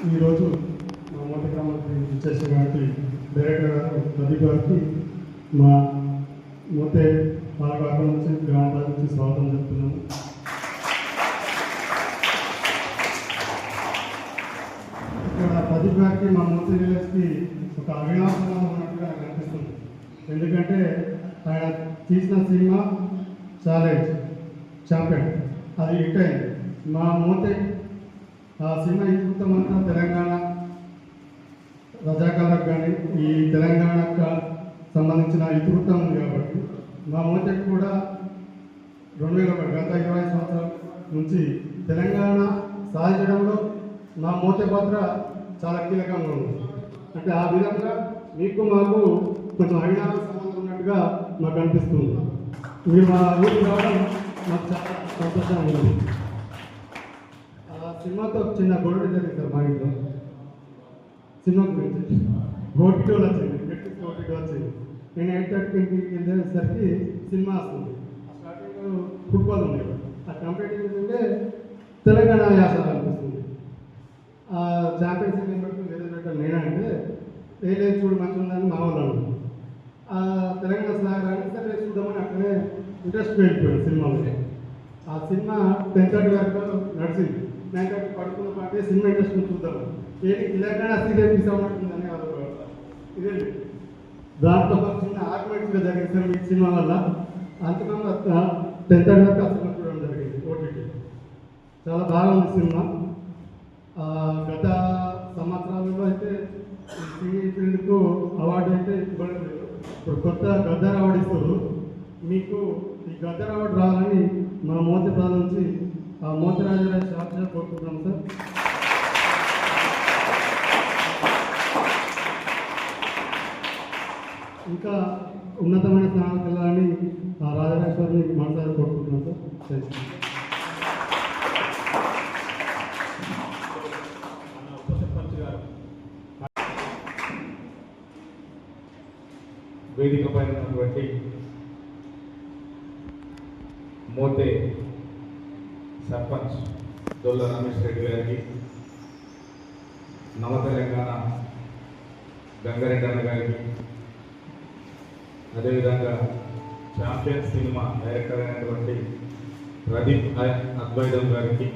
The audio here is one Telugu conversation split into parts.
ఈరోజు మా మోత గ్రామానికి ఇచ్చేసేటువంటి డైరెక్టర్ గారు ప్రదీప్ గారికి మా మోతే పాలకాపం నుంచి గ్రామ ప్రజల నుంచి స్వాగతం చెప్తున్నాము. ఇక్కడ ప్రదీప్ గారికి మా మోతే విలేజ్కి ఒక అవినాశంగా ఉన్నట్టుగా నాకు అనిపిస్తుంది. ఎందుకంటే ఆయన తీసిన సినిమా ఛాలెంజ్ ఛాంపియన్ అది హిట్ అయింది. మా మోతే ఆ సినిమా ఇతివృత్తం అంతా తెలంగాణ రజాకాలకు కానీ ఈ తెలంగాణకు సంబంధించిన ఇతివృత్తం ఉంది కాబట్టి మా మోతకి కూడా 2001 గత 20 సంవత్సరాల నుంచి తెలంగాణ సాధించడంలో మా మోతే పాత్ర చాలా కీలకంగా ఉంది. అంటే ఆ విధంగా మీకు మాకు కొంచెం అవినాశ సంబంధం ఉన్నట్టుగా మాకు అనిపిస్తుంది. మీరు మా ఊరికి రావడం మాకు చాలా సంతోషంగా ఉంది. సినిమాతో చిన్న గొడవ జరిగింది సార్ మా ఇంట్లో. సినిమా గురించి ఓటీటీలో వచ్చింది, నెట్ఫ్లిక్స్ ఓటీటీ వచ్చింది. నేను 8:30కి వెళ్ళేసరికి సినిమా వస్తుంది. స్టార్టింగ్ ఫుట్బాల్ ఉంది, ఆ కంపెనీ ఉంటే తెలంగాణ యాస అనిపిస్తుంది. ఆ ఛాంపియన్స్ ఏం పెట్టుకుని ఏదైనా నేనంటే లేదు చూడు మంచిగా ఉందని మా వాళ్ళు అన్నారు. ఆ తెలంగాణ సాగరాన్ని సరే చూద్దామని అక్కడే ఇంట్రెస్ట్ వెళ్ళిపోయాడు సినిమాలో. ఆ సినిమా 10:30 వరకు నడిచింది. 9:30 పడుకున్న పాటే సినిమా ఇంట్రెస్ట్ చూద్దాము ఏంటి తెలంగాణ సీరియల్ తీసామనుకుందని ఇదే దాంట్లో చిన్న ఆర్గ్యుమెంట్స్గా జరిగింది సార్ మీ సినిమా వల్ల. అంతకన్నా 10:30 వరకు ఆ సినిమా చూడడం జరిగింది ఓటీటీ. చాలా బాగుంది సినిమా. గత సంవత్సరాలలో అయితే సినీ ఫీల్డ్కు అవార్డు అయితే ఇవ్వడం లేదు. ఇప్పుడు కొత్త గద్దర్ అవార్డు ఇస్తారు. మీకు ఈ గద్దర్ అవార్డు రావాలని మా మోతి ప్రాంతం నుంచి ఆ మోతిరాజరాజు శాస్త్రి కోరుకుంటున్నాం సార్. ఇంకా ఉన్నతమైన స్థానానికి వెళ్ళాలని ఆ రాజరాజేశ్వరిని మనసారి కోరుకుంటున్నాం సార్. వేదిక పైన ఉన్నటువంటి మోతే సర్పంచ్ దొల్ల రమేష్ రెడ్డి గారికి, నవ తెలంగాణ గంగారెడ్డి అన్న గారికి, అదేవిధంగా ఛాంపియన్ సినిమా డైరెక్టర్ అయినటువంటి ప్రదీప్ అద్వైతం గారికి,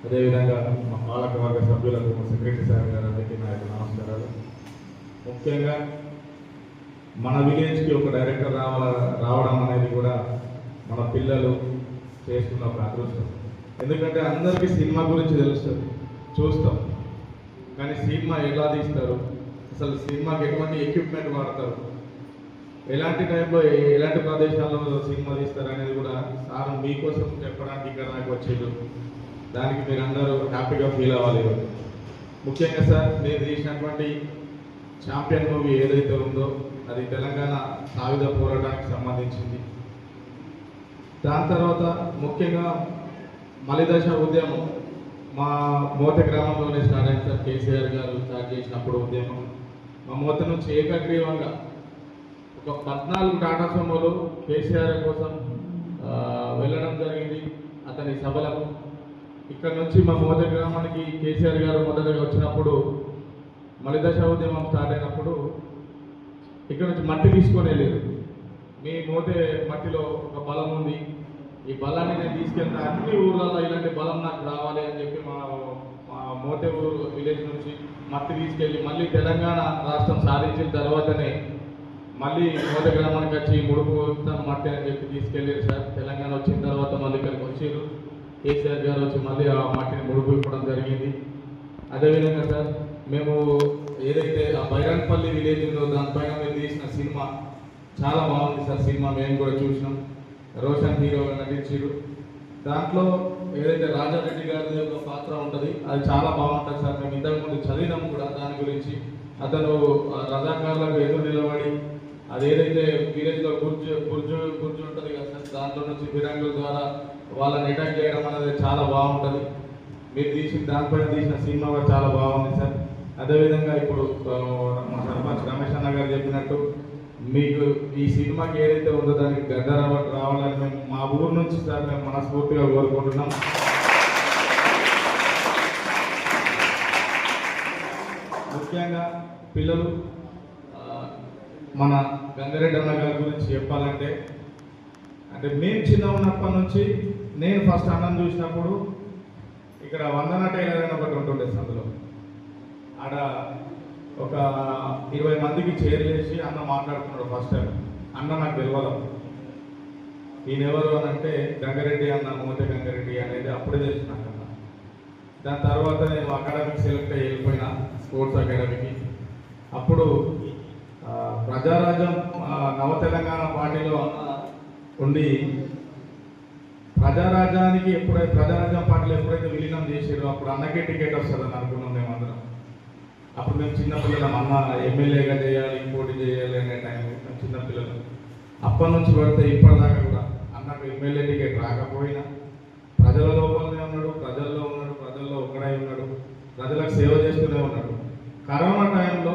అదేవిధంగా మా పాలకవర్గ సభ్యులకు, మా సెక్రటరీ సార్ గారు అందరికీ నా యొక్క నమస్కారాలు. ముఖ్యంగా మన విలేజ్కి ఒక డైరెక్టర్ రావడం అనేది కూడా మన పిల్లలు చేస్తున్న ఒక అదృష్టం. ఎందుకంటే అందరికీ సినిమా గురించి తెలుస్తుంది, చూస్తాం, కానీ సినిమా ఎలా తీస్తారు, అసలు సినిమాకి ఎటువంటి ఎక్విప్మెంట్ వాడతారు, ఎలాంటి టైంలో ఎలాంటి ప్రదేశాల్లో సినిమా తీస్తారు అనేది కూడా సార్ మీకోసం చెప్పడానికి ఇక్కడ నాకు వచ్చేది. దానికి మీరు అందరూ హ్యాపీగా ఫీల్ అవ్వాలి. ముఖ్యంగా సార్ మీరు తీసినటువంటి ఛాంపియన్ మూవీ ఏదైతే ఉందో అది తెలంగాణ సాయుధ పోరాటానికి సంబంధించింది. దాని తర్వాత ముఖ్యంగా మలిదశ ఉద్యమం మా మోత గ్రామంలోనే స్టార్ట్ అయింది సార్. కేసీఆర్ గారు స్టార్ట్ చేసినప్పుడు ఉద్యమం మా మోత నుంచి ఏకగ్రీవంగా ఒక 14 టాటా సోమోలు కేసీఆర్ కోసం వెళ్ళడం జరిగింది అతని సభలకు. ఇక్కడ నుంచి మా మోత గ్రామానికి కేసీఆర్ గారు మొదటగా వచ్చినప్పుడు మలిదశ ఉద్యమం స్టార్ట్ అయినప్పుడు ఇక్కడ నుంచి మట్టి తీసుకొని వెళ్ళారు. మీ మోతే మట్టిలో ఒక బలం ఉంది, ఈ బలాన్ని నేను తీసుకెళ్తే అన్ని ఊర్లలో ఇలాంటి బలం నాకు రావాలి అని చెప్పి మా మోతే ఊరు విలేజ్ నుంచి మట్టి తీసుకెళ్ళి మళ్ళీ తెలంగాణ రాష్ట్రం సాధించిన తర్వాతనే మళ్ళీ మోతే గ్రామానికి వచ్చి ముడుపు మట్టి అని చెప్పి తీసుకెళ్ళారు సార్. తెలంగాణ వచ్చిన తర్వాత మళ్ళీ ఇక్కడికి వచ్చారు. కేసీఆర్ గారు వచ్చి మళ్ళీ ఆ మట్టిని ముడుపు ఇవ్వడం జరిగింది. అదేవిధంగా సార్ మేము ఏదైతే ఆ బైరాన్పల్లి విలేజ్ ఉందో దానిపైన మేము తీసిన సినిమా చాలా బాగుంది సార్. సినిమా మేము కూడా చూసినాం, రోషన్ హీరోగా నటించారు. దాంట్లో ఏదైతే రాజారెడ్డి గారి ఒక పాత్ర ఉంటుంది అది చాలా బాగుంటుంది సార్. మేము ఇంతకుముందు చదివినాం కూడా దాని గురించి. అతను రజాకారులకు ఎదురు నిలబడి అది ఏదైతే విలేజ్లో గుర్జు ఉంటుంది కదా సార్, దాంట్లో నుంచి ఫిరంగుల ద్వారా వాళ్ళని అటాక్ చేయడం అనేది చాలా బాగుంటుంది. మీరు దానిపైన తీసిన సినిమా కూడా చాలా బాగుంది సార్. అదేవిధంగా ఇప్పుడు మా సర్పంచ్ రమేష్ అన్న గారు చెప్పినట్టు మీకు ఈ సినిమాకి ఏదైతే ఉందో దానికి గద్దర్ అవార్డు రావాలని మేము మా ఊరు నుంచి సార్ మేము మనస్ఫూర్తిగా కోరుకుంటున్నాం. ముఖ్యంగా పిల్లలు మన గంగారెడ్డి అన్న గారి గురించి చెప్పాలంటే అంటే మేము చిన్న ఉన్నప్పటి నుంచి నేను ఫస్ట్ అన్నం చూసినప్పుడు ఇక్కడ వందన టైలర్ అని ఒకటి ఉంటుండే అందులో ఆడ ఒక 20 మందికి చేర్లేసి అన్న మాట్లాడుతున్నాడు ఫస్ట్ టైం. అన్న నాకు తెలియదు ఈయన ఎవరు అని అంటే గంగారెడ్డి అన్న, మోతే గంగారెడ్డి అనేది అప్పుడే తెలిసినాక. దాని తర్వాత నేను అకాడమిక్ సెలెక్ట్ అయ్యి వెళ్ళిపోయినా స్పోర్ట్స్ అకాడమీకి. అప్పుడు ప్రజారాజ్యం నవ తెలంగాణ పార్టీలో ఉండి ప్రజారాజ్యం పార్టీలో ఎప్పుడైతే విలీనం చేసారో అప్పుడు అన్నకే టికెట్ వస్తుందని అనుకున్నాం మేమందరం. అప్పుడు మేము చిన్నపిల్లలం, అన్న ఎమ్మెల్యేగా చేయాలి, పోటీ చేయాలి అనే టైం మేము చిన్నపిల్లలు. అప్పటి నుంచి పడితే ఇప్పటిదాకా కూడా అన్నకు ఎమ్మెల్యే టికెట్ రాకపోయినా ప్రజల లోపలనే ఉన్నాడు, ప్రజల్లో ఒక్కడై ఉన్నాడు, ప్రజలకు సేవ చేస్తూనే ఉన్నాడు. కరోనా టైంలో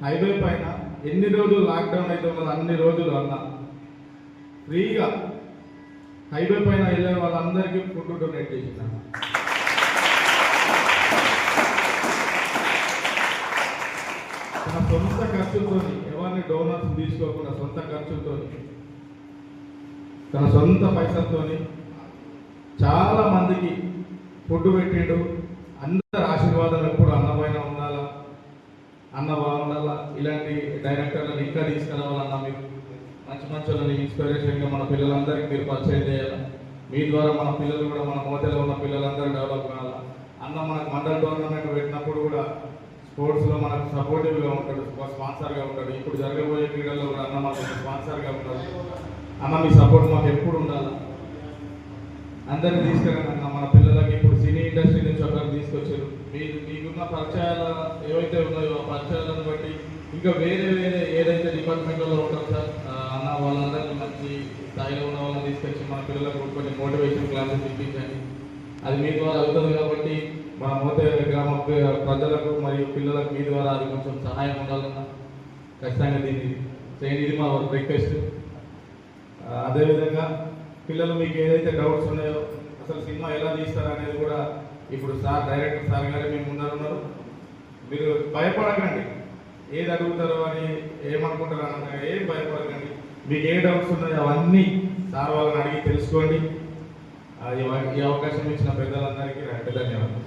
హైవే పైన ఎన్ని రోజులు లాక్డౌన్ అయితే ఉన్నదో అన్ని రోజులు అన్న ఫ్రీగా హైవే పైన వెళ్ళే వాళ్ళందరికీ ఫుడ్ డొనేట్ చేసిన. తన సొంత ఖర్చులతో, ఎవరిని డోనర్స్ తీసుకోకుండా సొంత ఖర్చులతో, తన సొంత పైసలతో చాలా మందికి ఫుడ్ పెట్టిండు. అందరి ఆశీర్వాదం ఎప్పుడు అన్న పైన ఉండాలా, అన్న బాగుండాలా. ఇలాంటి డైరెక్టర్లను ఇంకా తీసుకురావాలన్నా, మీరు మంచి వాళ్ళని ఇన్స్పిరేషన్గా మన పిల్లలందరికీ మీరు పరిచయం చేయాలి. మీ ద్వారా మన పిల్లలు కూడా, మన మోతలో ఉన్న పిల్లలందరూ డెవలప్ కావాలి. అన్న మనకు మండల్ టోర్నమెంట్ పెట్టినప్పుడు కూడా స్పోర్ట్స్లో మనకు సపోర్టివ్గా ఉంటాడు, స్పాన్సర్గా ఉంటాడు. ఇప్పుడు జరగబోయే క్రీడల్లో కూడా అన్న మనకు స్పాన్సర్గా ఉంటాడు. అన్న మీ సపోర్ట్ మాకు ఎప్పుడు ఉండాలి. అందరినీ తీసుకెళ్ళండి అన్న. మన పిల్లలకి ఇప్పుడు సినీ ఇండస్ట్రీ నుంచి ఒకరు తీసుకొచ్చారు. మీకున్న పరిచయాలు ఏవైతే ఉన్నాయో ఆ పరిచయాలను బట్టి ఇంకా వేరే ఏదైతే డిపార్ట్మెంట్లో ఉంటారు సార్ అన్న, వాళ్ళందరినీ మంచి స్థాయిలో ఉన్న వాళ్ళని తీసుకొచ్చి మన పిల్లలకు కొన్ని మోటివేషన్ క్లాసెస్ ఇప్పించండి. అది మీ ద్వారా అవుతుంది కాబట్టి మన మోతే గ్రామ ప్రజలకు మరియు పిల్లలకు మీ ద్వారా అది కొంచెం సహాయం ఉండాలన్నా ఖచ్చితంగా దీన్ని చేయండి. ఇది మా రిక్వెస్ట్. అదేవిధంగా పిల్లలు మీకు ఏదైతే డౌట్స్ ఉన్నాయో, అసలు సినిమా ఎలా తీస్తారు అనేది కూడా ఇప్పుడు డైరెక్టర్ సార్ గారే మేము ముందరున్నారు. మీరు భయపడకండి, ఏది అడుగుతారో అని ఏమనుకుంటారు అన్న, ఏం భయపడకండి. మీకు ఏ డౌట్స్ ఉన్నాయో అవన్నీ సార్ వాళ్ళని అడిగి తెలుసుకోండి. ఈ అవకాశం ఇచ్చిన పెద్దలందరికీ ధన్యవాదాలు.